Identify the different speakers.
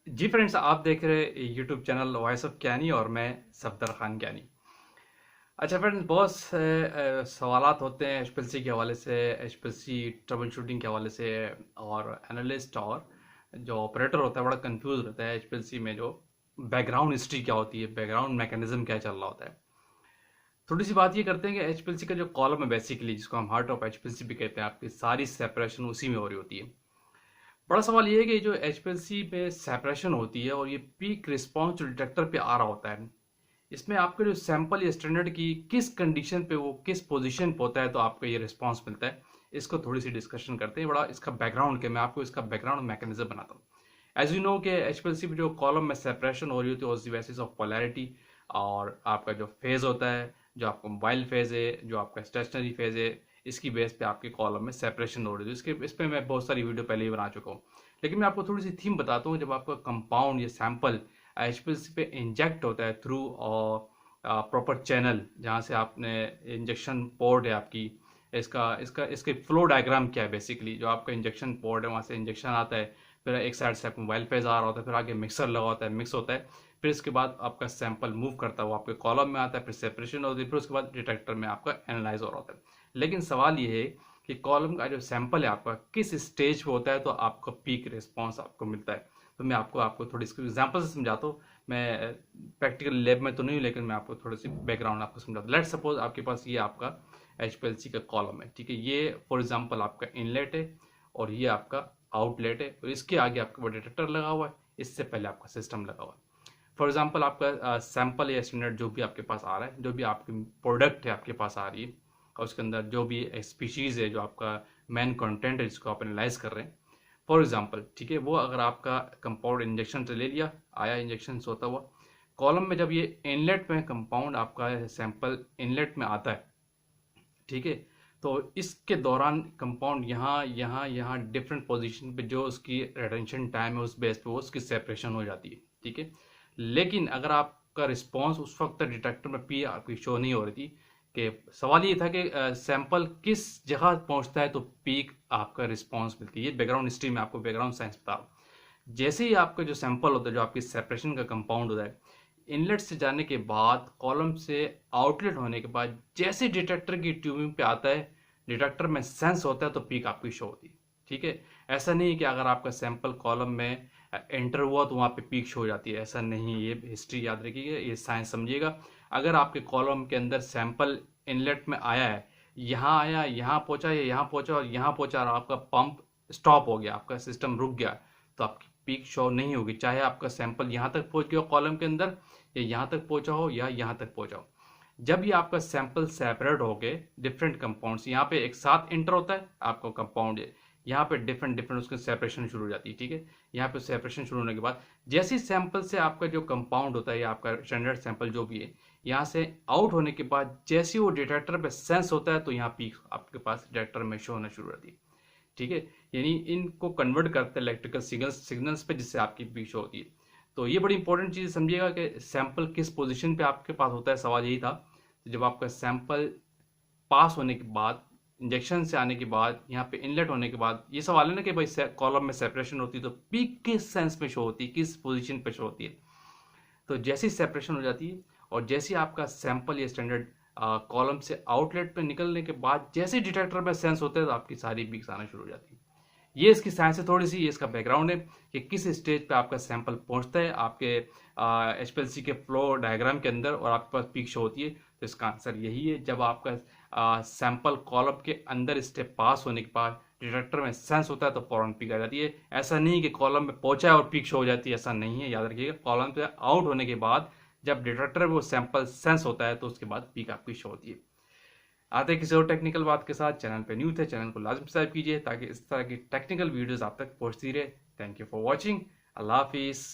Speaker 1: जी friends, आप देख रहे यूट्यूब चैनल वॉइस ऑफ ज्ञानी और मैं सफदर खान ज्ञानी। अच्छा फ्रेंड्स, बहुत से सवालात होते हैं एचपीएलसी के हवाले से, एचपीएलसी ट्रबल शूटिंग के हवाले से। और एनालिस्ट और जो ऑपरेटर होता है बड़ा कंफ्यूज रहता है एचपीएलसी में। जो बैकग्राउंड हिस्ट्री क्या होती है, बैकग्राउंड मैकेनिज्म क्या चल रहा होता है। थोड़ी सी बात ये करते हैं कि एचपीएलसी का जो कॉलम है बेसिकली, जिसको हम हार्ट ऑफ एचपीएलसी भी कहते हैं, आपकी सारी सेपरेशन उसी में हो रही होती है। बड़ा सवाल ये है कि जो एचपीएलसी पे सेपरेशन होती है और ये पीक रिस्पॉन्स जो डिटेक्टर पे आ रहा होता है, इसमें आपके जो सैंपल या स्टैंडर्ड की किस कंडीशन पे, वो किस पोजीशन पे होता है तो आपको ये रिस्पॉन्स मिलता है। इसको थोड़ी सी डिस्कशन करते हैं। बड़ा इसका बैकग्राउंड के मैं आपको इसका बैकग्राउंड मैकेनिज्म बनाता हूँ। एज यू नो कि एचपीएलसी पे जो कॉलम में सेपरेशन हो रही होती है उस बेसिस ऑफ पोलैरिटी। और आपका जो फेज होता है, जो आपका मोबाइल फेज है, जो आपका स्टेशनरी फेज है, इसकी बेस पे आपके कॉलम में सेपरेशन हो रही है। इसके इस पर मैं बहुत सारी वीडियो पहले ही बना चुका हूँ। लेकिन मैं आपको थोड़ी सी थीम बताता हूँ। जब आपका कंपाउंड या सैंपल एचपीएलसी पे इंजेक्ट होता है थ्रू और प्रॉपर चैनल, जहाँ से आपने इंजेक्शन पोर्ट है आपकी, इसका इसका इसके फ्लो डायग्राम क्या है बेसिकली। जो आपका इंजेक्शन पोर्ट है, वहाँ से इंजेक्शन आता है, फिर एक साइड से आपको मोबाइल फेज आ रहा होता है, फिर आगे मिक्सर लगा होता है, मिक्स होता है, फिर इसके बाद आपका सैंपल मूव करता है, वो आपके कॉलम में आता है, फिर सेपरेशन होती है, फिर उसके बाद डिटेक्टर में आपका एनालाइज हो रहा होता है। लेकिन सवाल ये है कि कॉलम का जो सैंपल है आपका किस स्टेज पे होता है तो आपको पीक रिस्पॉन्स आपको मिलता है। तो मैं आपको आपको थोड़ी इसको एग्जाम्पल से समझाता हूँ। मैं प्रैक्टिकल लैब में तो नहीं हूँ, लेकिन मैं आपको थोड़ी सी बैकग्राउंड आपको समझाता हूँ। लेट सपोज आपके पास ये आपका एचपीएलसी का कॉलम है, ठीक है। ये फॉर एग्जांपल आपका इनलेट है और ये आपका आउटलेट है, और इसके आगे आपका वो डिटेक्टर लगा हुआ है, इससे पहले आपका सिस्टम लगा हुआ है। फॉर एग्जांपल आपका सैंपल या स्टैंडर्ड जो भी आपके पास आ रहा है, जो भी आपकी प्रोडक्ट है आपके पास आ रही है, और उसके अंदर जो भी स्पीशीज़ है, जो आपका मेन कंटेंट है जिसको आप एनालाइज कर रहे हैं, फॉर एग्जांपल, ठीक है, वो अगर आपका कंपाउंड इंजेक्शन से ले लिया, आया इंजेक्शन से होता हुआ कॉलम में, जब ये इनलेट में कंपाउंड आपका सैंपल इनलेट में आता है, ठीक है, तो इसके दौरान कंपाउंड यहाँ यहाँ यहाँ डिफरेंट पोजीशन पे जो उसकी रिटेंशन टाइम है उस बेस पे वो उसकी सेपरेशन हो जाती है, ठीक है। लेकिन अगर आपका रिस्पांस उस वक्त डिटेक्टर में पी आपकी शो नहीं हो रही थी, कि सवाल ये था कि सैंपल किस जगह पहुंचता है तो पीक आपका रिस्पांस मिलती है। बैकग्राउंड हिस्ट्री में आपको बैकग्राउंड साइंस बता रहा हूँ। जैसे ही आपका जो सैंपल होता है, जो आपकी सेपरेशन का कंपाउंड होता है, इनलेट से जाने के बाद, कॉलम से आउटलेट होने के बाद, जैसे डिटेक्टर की ट्यूबिंग पे आता है, डिटेक्टर में सेंस होता है तो पीक आपकी शो होती है, ठीक है। ऐसा नहीं कि अगर आपका सैंपल कॉलम में एंटर हुआ तो वहाँ पे पीक शो हो जाती है, ऐसा नहीं। ये हिस्ट्री याद रखिएगा, ये साइंस समझिएगा। अगर आपके कॉलम के अंदर सैंपल इनलेट में आया है, यहाँ आया, यहाँ पहुँचा, या यहाँ पहुँचा और यहाँ पहुँचा, और आपका पंप स्टॉप हो गया, आपका सिस्टम रुक गया, तो आपकी पीक शो नहीं होगी, चाहे आपका सैंपल यहाँ तक पहुँच गया कॉलम के अंदर, या यहाँ तक पहुँचा हो, या यहाँ तक पहुँचा हो। जब ये आपका सैंपल सेपरेट हो गए, डिफरेंट कंपाउंड्स यहाँ पे एक साथ इंटर होता है आपका कंपाउंड, यहाँ पे डिफरेंट डिफरेंट उसकी सेपरेशन शुरू हो जाती है, ठीक है। यहाँ पे सेपरेशन शुरू होने के बाद, जैसे ही सैंपल से आपका जो कंपाउंड होता है या आपका स्टैंडर्ड सैंपल जो भी है, यहाँ से आउट होने के बाद, जैसे ही वो डिटेक्टर पे सेंस होता है तो यहाँ पीक आपके पास डिटेक्टर में शो होना शुरू हो जाती है, ठीक है। यानी इनको कन्वर्ट करते हैं इलेक्ट्रिकल सिग्नल्स पे, जिससे आपकी पीक शो होती है। तो ये बड़ी इंपॉर्टेंट चीज़ समझिएगा कि सैंपल किस पोजीशन पे आपके पास होता है। सवाल यही था। तो जब आपका सैंपल पास होने के बाद, इंजेक्शन से आने के बाद, यहाँ पे इनलेट होने के बाद, ये सवाल है ना कि भाई कॉलम में सेपरेशन होती है तो पीक किस सेंस में शो होती है, किस पोजीशन पे शो होती है। तो जैसी सेपरेशन हो जाती है और जैसे आपका सैंपल या स्टैंडर्ड कॉलम से आउटलेट पे निकलने के बाद, जैसे डिटेक्टर में सेंस होता है तो आपकी सारी पीक्स आना शुरू हो जाती है। ये इसकी साइंस है थोड़ी सी, ये इसका बैकग्राउंड है कि किस स्टेज पे आपका सैंपल पहुंचता है आपके एचपीएलसी के फ्लो डायग्राम के अंदर और आपके पास पीक शो होती है। तो इसका आंसर यही है, जब आपका सैंपल कॉलम के अंदर स्टेप पास होने के बाद डिटेक्टर में सेंस होता है तो फौरन पीक आ जाती है। ऐसा नहीं कि कॉलम में पहुंचा है और पीक शो हो जाती है, ऐसा नहीं है, याद रखिएगा। कॉलम से आउट होने के बाद जब डिटेक्टर में वो सैंपल सेंस होता है तो उसके बाद पीक आपकी शो होती है। आते हैं किसी और टेक्निकल बात के साथ। चैनल पे न्यू थे, चैनल को लाजम सब्सक्राइब कीजिए ताकि इस तरह की टेक्निकल वीडियोस आप तक पहुंचती रहे। Thank you for watching. अल्लाह हाफिज़।